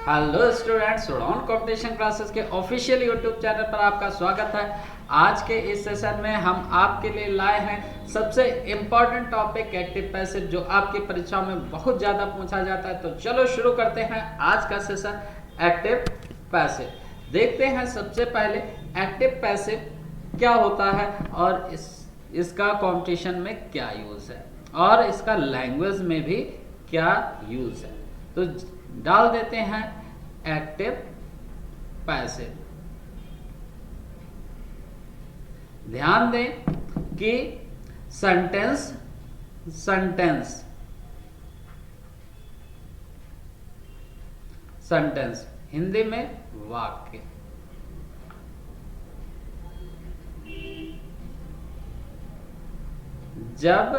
Hello students, उड़ान competition classes के official YouTube channel पर आपका स्वागत है। आज के इस सेशन में हम आपके लिए लाए हैं सबसे इम्पोर्टेंट टॉपिक एक्टिव पैसिव, जो आपकी परीक्षा में बहुत ज़्यादा पूछा जाता है। तो चलो शुरू करते हैं आज का सेशन एक्टिव पैसिव। देखते हैं सबसे पहले एक्टिव पैसिव क्या होता है और इसका कंपटीशन में क्या यूज़ है और इसका लैंग्वेज में भी क्या यूज़ है। तो डाल देते हैं एक्टिव पैसिव। ध्यान दें कि सेंटेंस सेंटेंस हिंदी में वाक्य। जब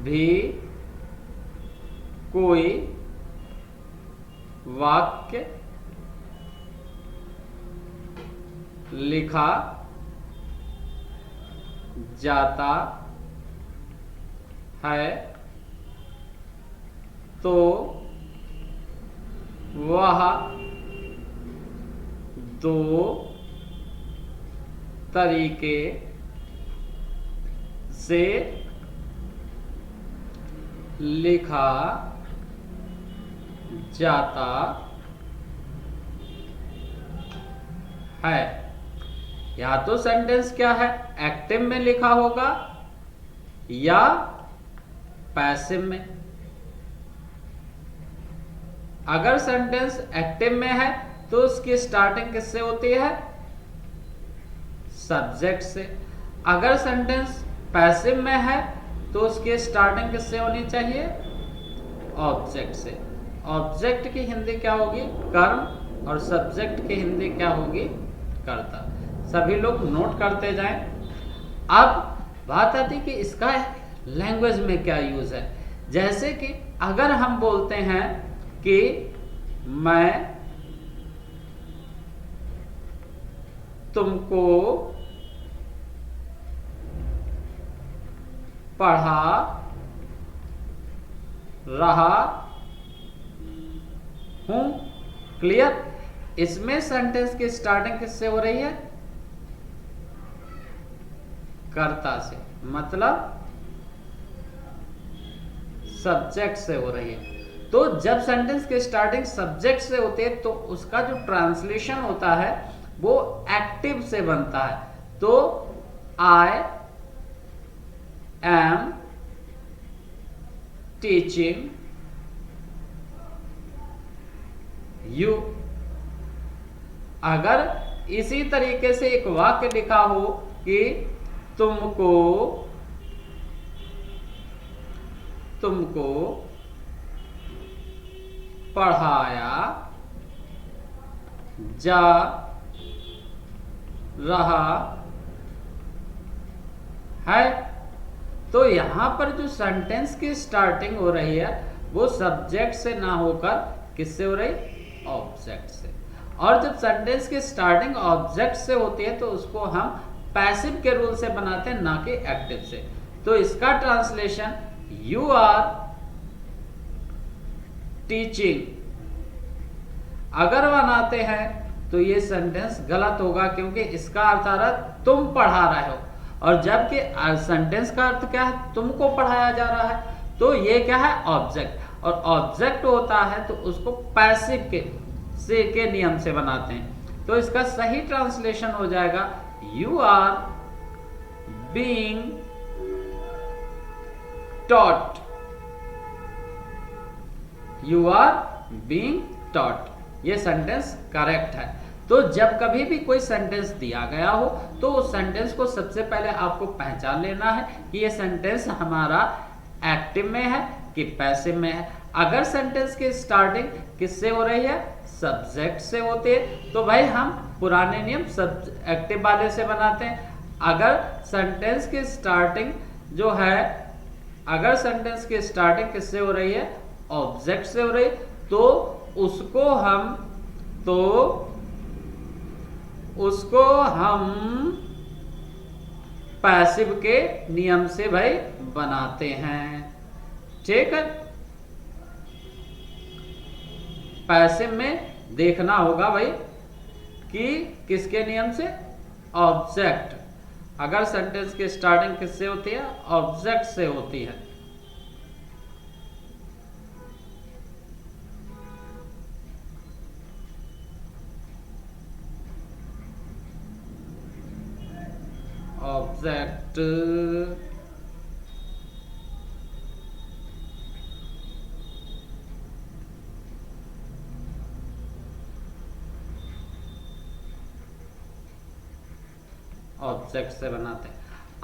भी कोई वाक्य लिखा जाता है तो वह दो तरीके से लिखा जाता है। या तो सेंटेंस क्या है, एक्टिव में लिखा होगा या पैसिव में। अगर सेंटेंस एक्टिव में है तो उसकी स्टार्टिंग किससे होती है, सब्जेक्ट से। अगर सेंटेंस पैसिव में है तो उसकी स्टार्टिंग किससे होनी चाहिए, ऑब्जेक्ट से। ऑब्जेक्ट की हिंदी क्या होगी, कर्म, और सब्जेक्ट की हिंदी क्या होगी, कर्ता। सभी लोग नोट करते जाएं। अब बात आती कि इसका लैंग्वेज में क्या यूज है। जैसे कि अगर हम बोलते हैं कि मैं तुमको पढ़ा रहा हूं, क्लियर। इसमें सेंटेंस की स्टार्टिंग किससे हो रही है, कर्ता से, मतलब सब्जेक्ट से हो रही है। तो जब सेंटेंस की स्टार्टिंग सब्जेक्ट से होती है तो उसका जो ट्रांसलेशन होता है वो एक्टिव से बनता है। तो आई एम टीचिंग यू। अगर इसी तरीके से एक वाक्य लिखा हो कि तुमको पढ़ाया जा रहा है, तो यहां पर जो सेंटेंस की स्टार्टिंग हो रही है वो सब्जेक्ट से ना होकर किससे हो रही, ऑब्जेक्ट से। और जब सेंटेंस की स्टार्टिंग ऑब्जेक्ट से होती है तो उसको हम पैसिव के रूल से बनाते हैं, ना कि एक्टिव से। तो इसका ट्रांसलेशन यू आर टीचिंग अगर बनाते हैं तो ये सेंटेंस गलत होगा, क्योंकि इसका अर्थ आ रहा है तुम पढ़ा रहे हो, और जबकि सेंटेंस का अर्थ क्या है, तुमको पढ़ाया जा रहा है। तो ये क्या है, ऑब्जेक्ट, और ऑब्जेक्ट होता है तो उसको पैसिव के नियम से बनाते हैं। तो इसका सही ट्रांसलेशन हो जाएगा you are being taught, you are being taught. ये सेंटेंस करेक्ट है। तो जब कभी भी कोई सेंटेंस दिया गया हो तो उस सेंटेंस को सबसे पहले आपको पहचान लेना है कि ये सेंटेंस हमारा एक्टिव में है कि पैसिव में है। अगर सेंटेंस की स्टार्टिंग किससे हो रही है, सब्जेक्ट से होती है, तो भाई हम पुराने नियम एक्टिव वाले से बनाते हैं। अगर सेंटेंस की स्टार्टिंग जो है, अगर सेंटेंस की स्टार्टिंग किससे हो रही है, ऑब्जेक्ट से हो रही है, तो उसको हम पैसिव के नियम से भाई बनाते हैं। ठीक है, पैसिव में देखना होगा भाई कि किसके नियम से, ऑब्जेक्ट। अगर सेंटेंस की स्टार्टिंग किससे होती है, ऑब्जेक्ट से होती है। ऑब्जेक्ट ऑब्जेक्ट से बनाते हैं।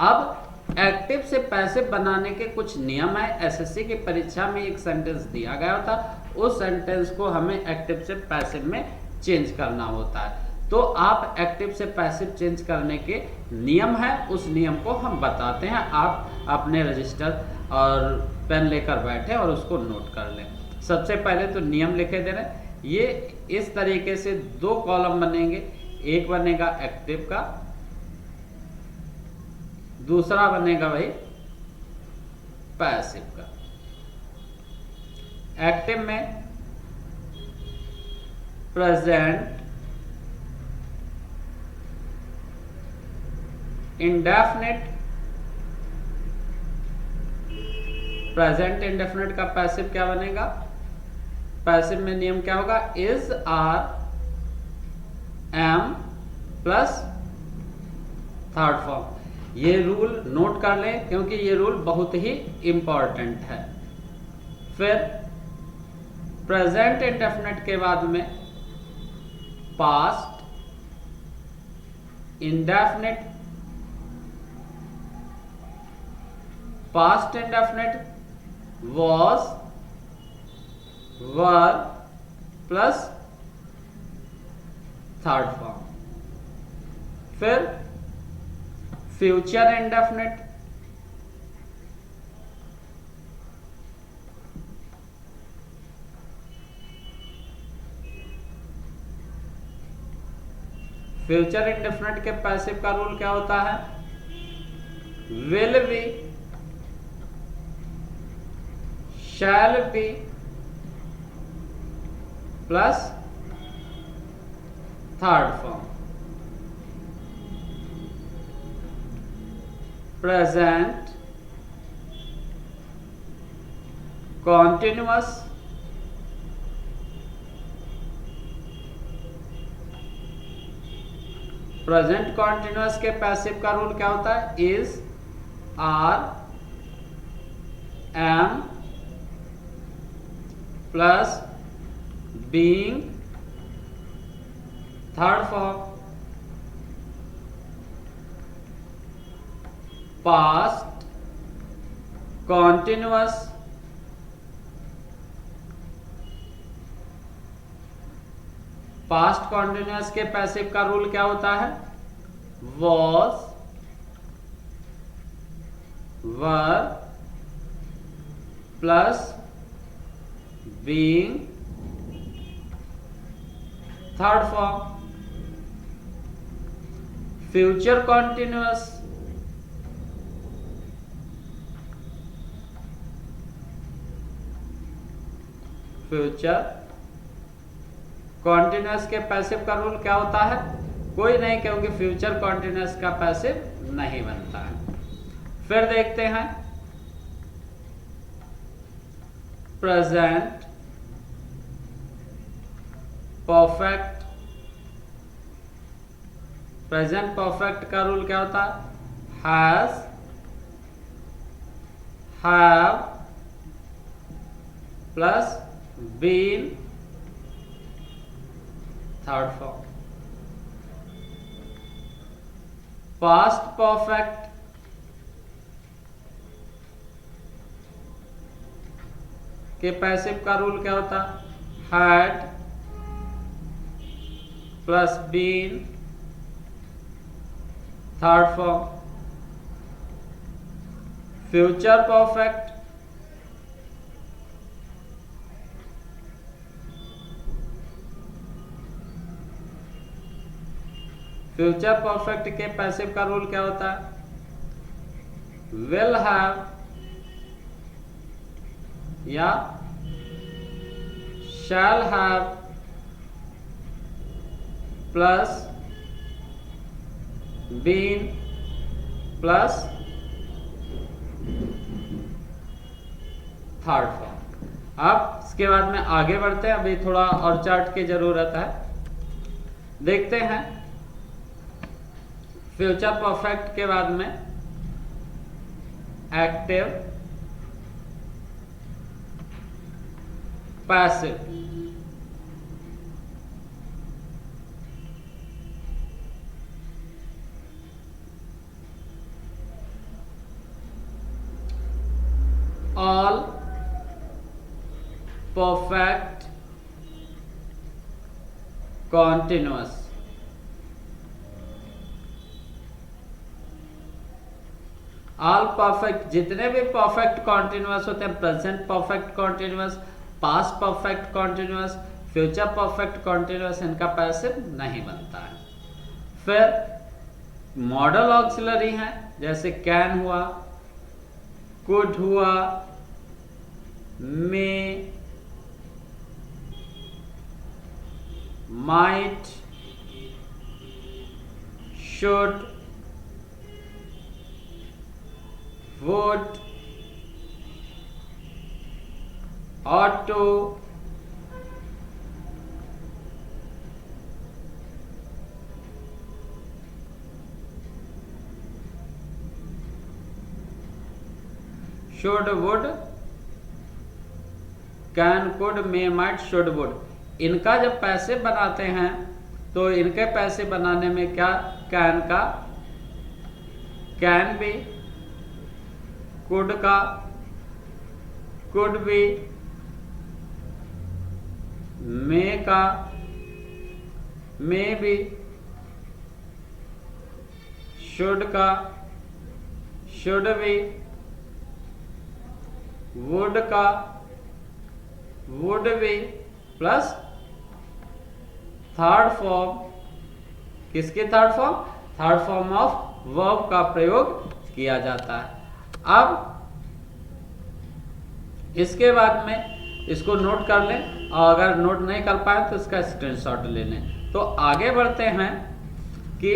अब एक्टिव से पैसिव बनाने के कुछ नियम है। एसएससी की परीक्षा में एक सेंटेंस दिया गया था, उस सेंटेंस को हमें एक्टिव से पैसिव में चेंज करना होता है। तो आप एक्टिव से पैसिव चेंज करने के नियम है, उस नियम को हम बताते हैं। आप अपने रजिस्टर और पेन लेकर बैठे और उसको नोट कर लें। सबसे पहले तो नियम लिखे दे रहे हैं। ये इस तरीके से दो कॉलम बनेंगे, एक बनेगा एक्टिव का, दूसरा बनेगा भाई पैसिव का। एक्टिव में प्रेजेंट इंडेफिनिट, प्रेजेंट इंडेफिनिट का पैसिव क्या बनेगा, पैसिव में नियम क्या होगा, is, are, am plus third form. ये रूल नोट कर लें क्योंकि ये रूल बहुत ही इंपॉर्टेंट है। फिर प्रेजेंट इंडेफिनिट के बाद में past indefinite, past indefinite was, were plus third form. फिर फ्यूचर इंडेफिनिट, फ्यूचर इंडेफिनिट के पैसिव का रूल क्या होता है, will be, shall be plus third form. Present continuous, present continuous के पैसिव का रूल क्या होता है, is, are, am plus being third form. Past continuous, past continuous के पैसिव का रूल क्या होता है, was, were plus being third form. Future continuous, future continuous के पैसिव का रूल क्या होता है, कोई नहीं, क्योंकि फ्यूचर कॉन्टिन्यूअस का पैसिव नहीं बनता है। फिर देखते हैं प्रेजेंट परफेक्ट, प्रेजेंट परफेक्ट का रूल क्या होता है, has, have plus been third form. Past perfect, के पैसिव का रूल क्या होता, had plus been third form. Future perfect, future perfect के पैसिव का रूल क्या होता है, विल हैव या shall have plus been plus third form. अब इसके बाद में आगे बढ़ते हैं, अभी थोड़ा और चार्ट की जरूरत है। देखते हैं फ्यूचर परफेक्ट के बाद में active passive. All perfect continuous. All perfect, जितने भी परफेक्ट कॉन्टिन्यूअस होते हैं, present perfect continuous, past perfect continuous, future perfect continuous, इनका पैसिव नहीं बनता है। फिर मॉडल ऑक्सिलरी हैं, जैसे कैन हुआ, कुड हुआ, may, might, should, would, ought, should, would, can, could, may, might, should, would. इनका जब पैसे बनाते हैं तो इनके पैसे बनाने में क्या, कैन का कैन भी, कुड का कुड भी, मे का मे भी, शुड का शुड भी, वुड का वुड भी, प्लस थर्ड फॉर्म, किसकी third form, third form of verb का प्रयोग किया जाता है। अब इसके बाद में इसको नोट कर लें, और अगर नोट नहीं कर पाए तो इसका स्क्रीनशॉट ले लें। तो आगे बढ़ते हैं कि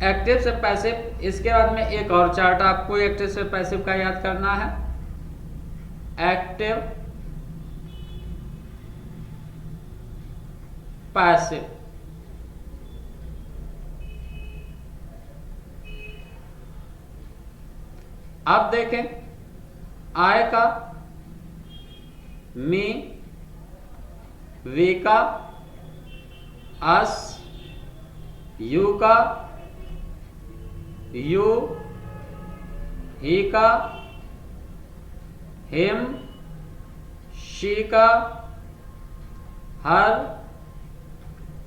एक्टिव से पैसिव। इसके बाद में एक और चार्ट आपको एक्टिव से पैसिव का याद करना है। एक्टिव पैसिव, अब देखें आय का, मी, वी का, अस, यू का, यू, ही का, हिम, शी का, हर,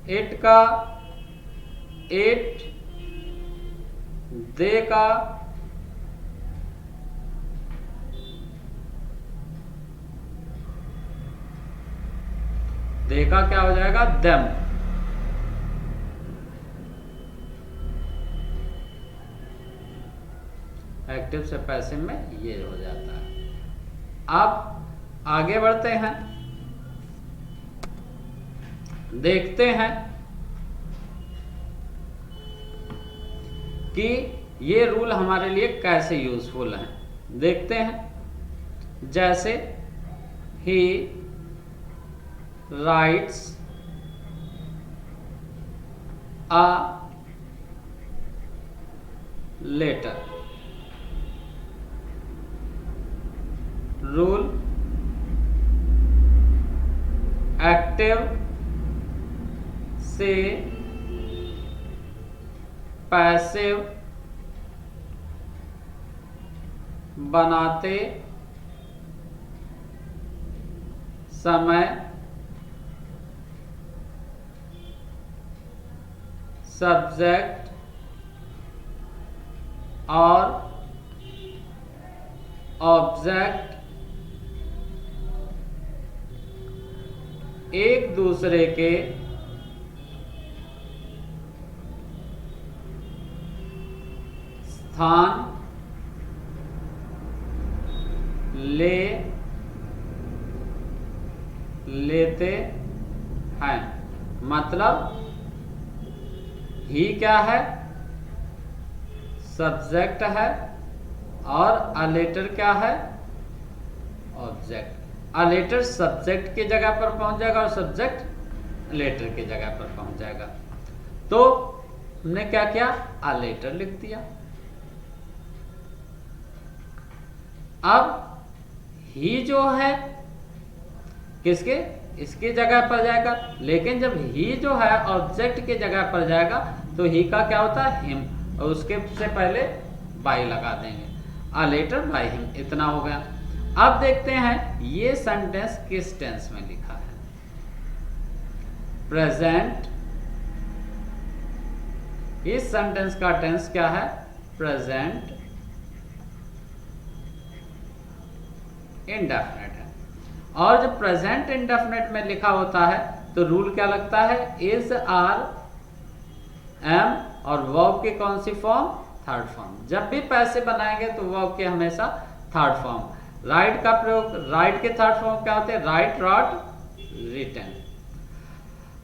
इट का, इट, दे का, दे का क्या हो जाएगा, देम। एक्टिव से पैसिव में ये हो जाता है। अब आगे बढ़ते हैं, देखते हैं कि ये रूल हमारे लिए कैसे यूजफुल हैं। देखते हैं, जैसे ही writes a letter, rule active से पैसिव बनाते समय सब्जेक्ट और ऑब्जेक्ट एक दूसरे के स्थान लेते हैं। मतलब ही क्या है, सब्जेक्ट है, और अ लेटर क्या है, ऑब्जेक्ट। अ लेटर सब्जेक्ट की जगह पर पहुंच जाएगा और सब्जेक्ट लेटर की जगह पर पहुंच जाएगा। तो हमने क्या किया, अ लेटर लिख दिया। अब ही जो है किसके, इसकी जगह पर जाएगा, लेकिन जब ही जो है ऑब्जेक्ट की जगह पर जाएगा तो ही का क्या होता है, हिम, और उसके से पहले बाय लगा देंगे, अ लेटर बाय हिम। इतना हो गया। अब देखते हैं ये सेंटेंस किस टेंस में लिखा है। प्रेजेंट, इस सेंटेंस का टेंस क्या है, प्रेजेंट इंडेफिनिट है। और जब प्रेजेंट इंडेफिनिट में लिखा होता है तो रूल क्या लगता है, इज, आर, एम, और वर्ब की कौन सी फॉर्म, थर्ड फॉर्म। जब भी पैसे बनाएंगे तो वर्ब के हमेशा थर्ड फॉर्म। राइट का प्रयोग, राइट के थर्ड फॉर्म क्या होते हैं, राइट, रॉट, रिटन।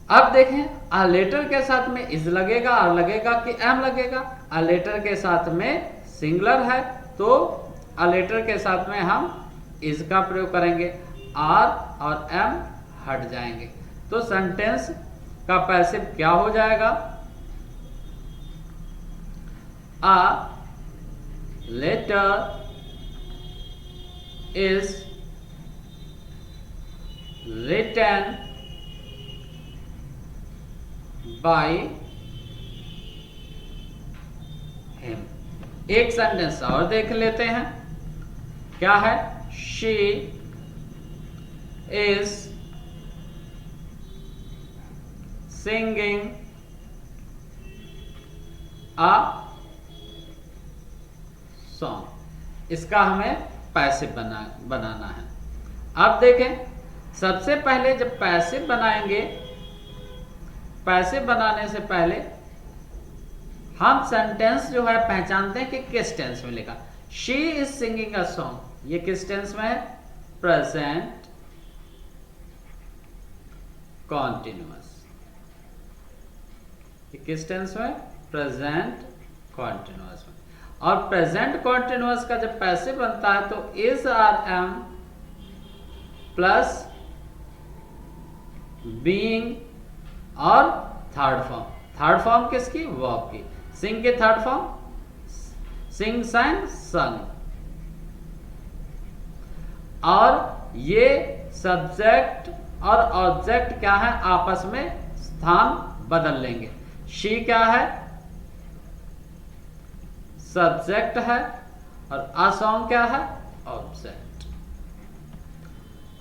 अब देखें, अ लेटर के साथ में इज लगेगा, और लगेगा कि एम लगेगा। अ लेटर के साथ में सिंगुलर है तो अ लेटर के साथ में हम इज का प्रयोग करेंगे, आर और एम हट जाएंगे। तो सेंटेंस का पैसिव क्या हो जाएगा, a letter is written by him. एक सेंटेंस और देख लेते हैं, क्या है, she is singing a song. इसका हमें पैसिव बनाना है। अब देखें, सबसे पहले जब पैसिव बनाएंगे, पैसिव बनाने से पहले हम सेंटेंस जो है पहचानते हैं कि किस टेंस में लिखा। She is singing a song, ये किस टेंस में है, प्रेजेंट कॉन्टिन्यूअस। ये किस टेंस में, प्रेजेंट कॉन्टिन्यूअस में। और प्रेजेंट कॉन्टिन्यूअस का जब पैसिव बनता है तो is, are, am plus being और थर्ड फॉर्म। थर्ड फॉर्म किसकी, वर्ब की। सिंग के third form sing, sang, sung। और ये सब्जेक्ट और ऑब्जेक्ट क्या है, आपस में स्थान बदल लेंगे। शी क्या है, सब्जेक्ट है, और अ सॉन्ग क्या है, ऑब्जेक्ट।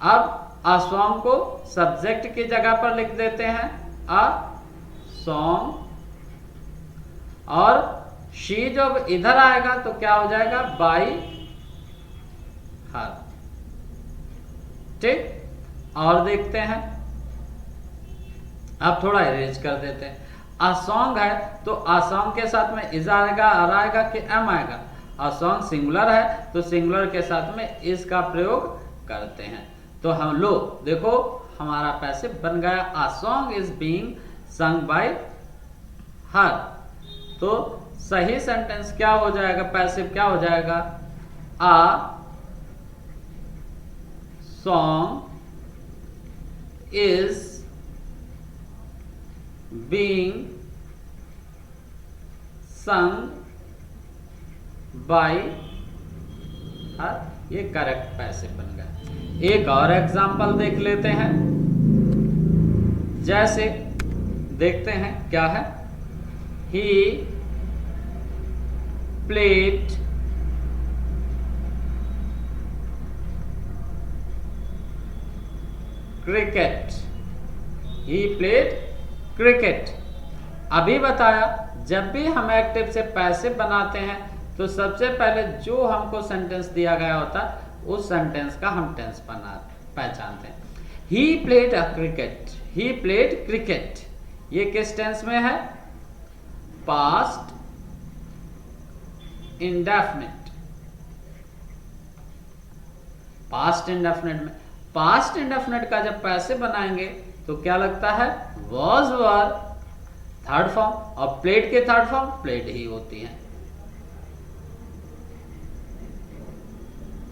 अब अ सॉन्ग को सब्जेक्ट की जगह पर लिख देते हैं, अ सॉन्ग, और शी जब इधर आएगा तो क्या हो जाएगा, बाई हर। ठीक, और देखते हैं, अब थोड़ा इरेज कर देते हैं। अ सॉन्ग है तो अ सॉन्ग के साथ में इज आएगा, आर आएगा कि एम आएगा। अ सॉन्ग सिंगुलर है तो सिंगुलर के साथ में इस का प्रयोग करते हैं। तो हम लोग देखो हमारा पैसिव बन गया, a song is being sung by हर। तो सही सेंटेंस क्या हो जाएगा, पैसिव क्या हो जाएगा, a song is being sung by हर। ये करेक्ट पैसिव बन गया। एक और एग्जांपल देख लेते हैं, जैसे देखते हैं क्या है, he played cricket, he played cricket. अभी बताया जब भी हम एक्टिव से पैसिव बनाते हैं तो सबसे पहले जो हमको सेंटेंस दिया गया होता है उस सेंटेंस का हम टेंस पहचानते हैं। He played a cricket, he played cricket, ये किस टेंस में है, पास्ट इंडेफिनिट। पास्ट इंडेफिनिट में, पास्ट इंडेफिनिट का जब पैसिव बनाएंगे तो क्या लगता है, वॉज, वर, थर्ड फॉर्म, और प्लेड के थर्ड फॉर्म प्लेड ही होती है।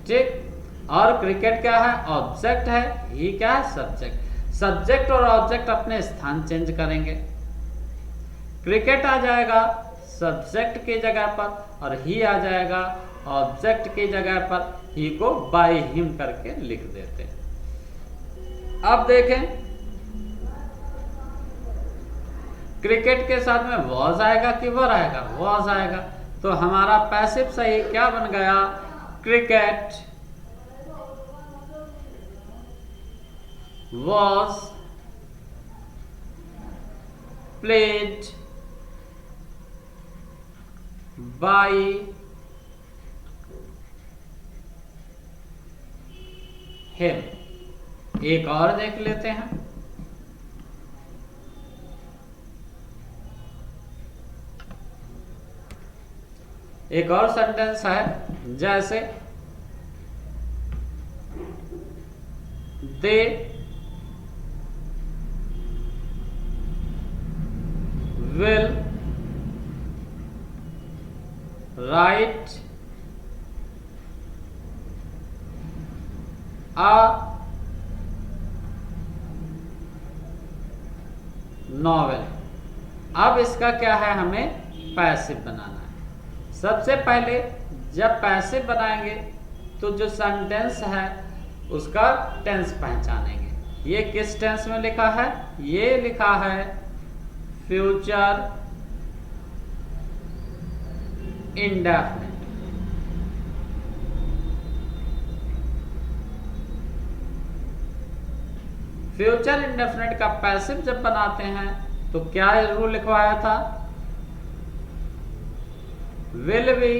ठीक। और क्रिकेट क्या है? ऑब्जेक्ट है, ही क्या है? सब्जेक्ट। सब्जेक्ट और ऑब्जेक्ट अपने स्थान चेंज करेंगे। क्रिकेट आ जाएगा सब्जेक्ट की जगह पर और ही आ जाएगा ऑब्जेक्ट की जगह पर। ही को बाय हिम करके लिख देते हैं। अब देखें, क्रिकेट के साथ में वॉज आएगा कि वर आएगा? वॉज आएगा। तो हमारा पैसिव सही क्या बन गया? Cricket was played by him. एक और देख लेते हैं। एक और सेंटेंस है, जैसे they will write a novel. अब इसका क्या है? हमें पैसिव बनाना है। सबसे पहले जब पैसिव बनाएंगे तो जो सेंटेंस है उसका टेंस पहचानेंगे। ये किस टेंस में लिखा है? ये लिखा है फ्यूचर इंडेफिनिट। फ्यूचर इंडेफिनिट का पैसिव जब बनाते हैं तो क्या रूल लिखवाया था? विल बी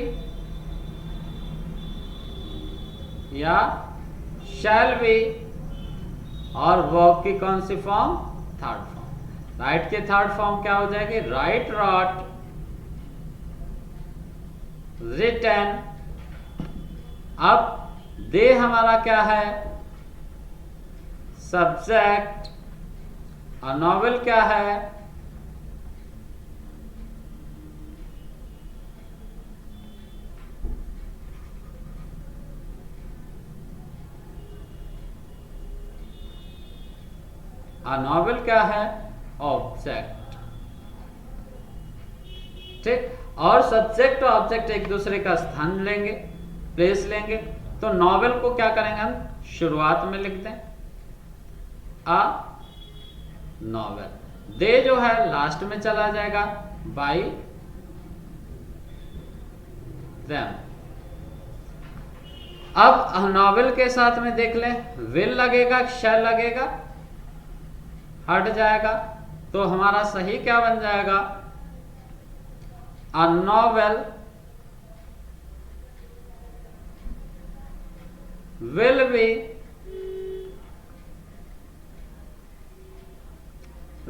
या शैल बी, और वर्ब की कौन सी फॉर्म? Third form. राइट के थर्ड फॉर्म क्या हो जाएगी? Write, wrote, written. अब दे हमारा क्या है? सब्जेक्ट। और नॉवेल क्या है? नॉवेल क्या है? ऑब्जेक्ट। ठीक। और सब्जेक्ट और ऑब्जेक्ट एक दूसरे का स्थान लेंगे, प्लेस लेंगे। तो नॉवेल को क्या करेंगे हम? शुरुआत में लिख दें अ नॉवेल। दे जो है लास्ट में चला जाएगा बाय देम। अब नॉवेल के साथ में देख लें, विल लगेगा, शैल लगेगा, हट जाएगा। तो हमारा सही क्या बन जाएगा? A novel will be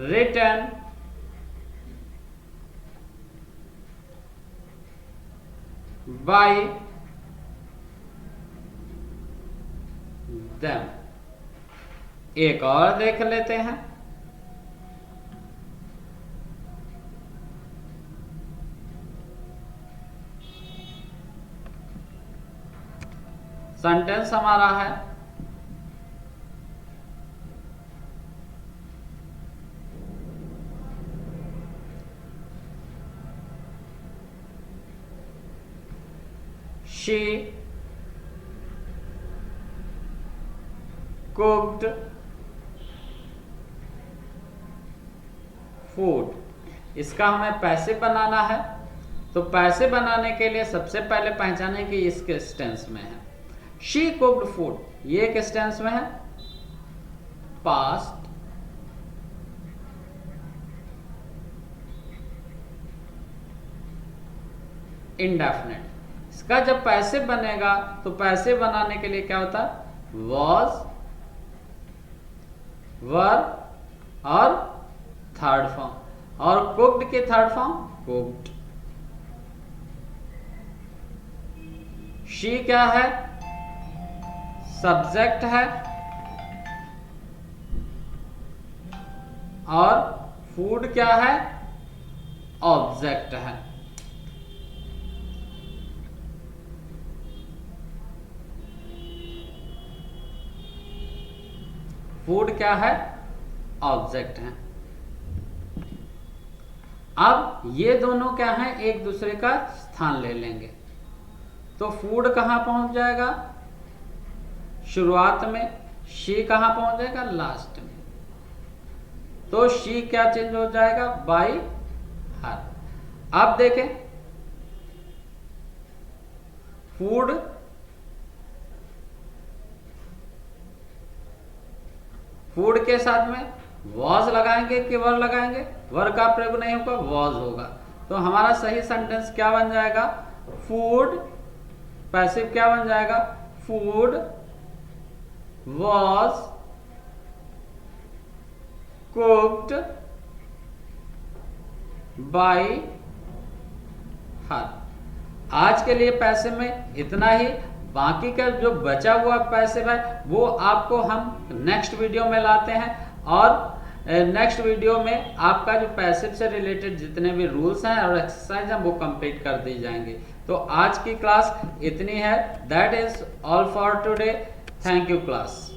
written by them. एक और देख लेते हैं। सेंटेंस हमारा है शी कुक्ड फूड। इसका हमें पैसिव बनाना है। तो पैसिव बनाने के लिए सबसे पहले पहचाने कि इस किस टेंस में है। शी कुक्ड फूड ये किस टेंस में है? Past indefinite. इसका जब पैसिव बनेगा तो पैसिव बनाने के लिए क्या होता है? वॉज, वर और थर्ड फॉर्म। और कुक्ड के थर्ड फॉर्म कुक्ड। शी क्या है? सब्जेक्ट है। और फूड क्या है? ऑब्जेक्ट है। फूड क्या है? ऑब्जेक्ट है। अब ये दोनों क्या है? एक दूसरे का स्थान ले लेंगे। तो फूड कहां पहुंच जाएगा? शुरुआत में। शी कहां पहुंच जाएगा? लास्ट में। तो शी क्या चेंज हो जाएगा? By her. अब देखें, फूड फूड के साथ में वॉज लगाएंगे कि वर लगाएंगे? वर का प्रयोग नहीं होगा, वॉज होगा। तो हमारा सही सेंटेंस क्या बन जाएगा? फूड, पैसिव क्या बन जाएगा? फूड वॉज कुक्ड बाय हर। आज के लिए पैसे में इतना ही। बाकी का जो बचा हुआ पैसे है वो आपको हम नेक्स्ट वीडियो में लाते हैं, और नेक्स्ट वीडियो में आपका जो पैसिव से रिलेटेड जितने भी रूल्स हैं और एक्सरसाइज हैं वो कंप्लीट कर दी जाएंगे। तो आज की क्लास इतनी है। That is all for today. Thank you class.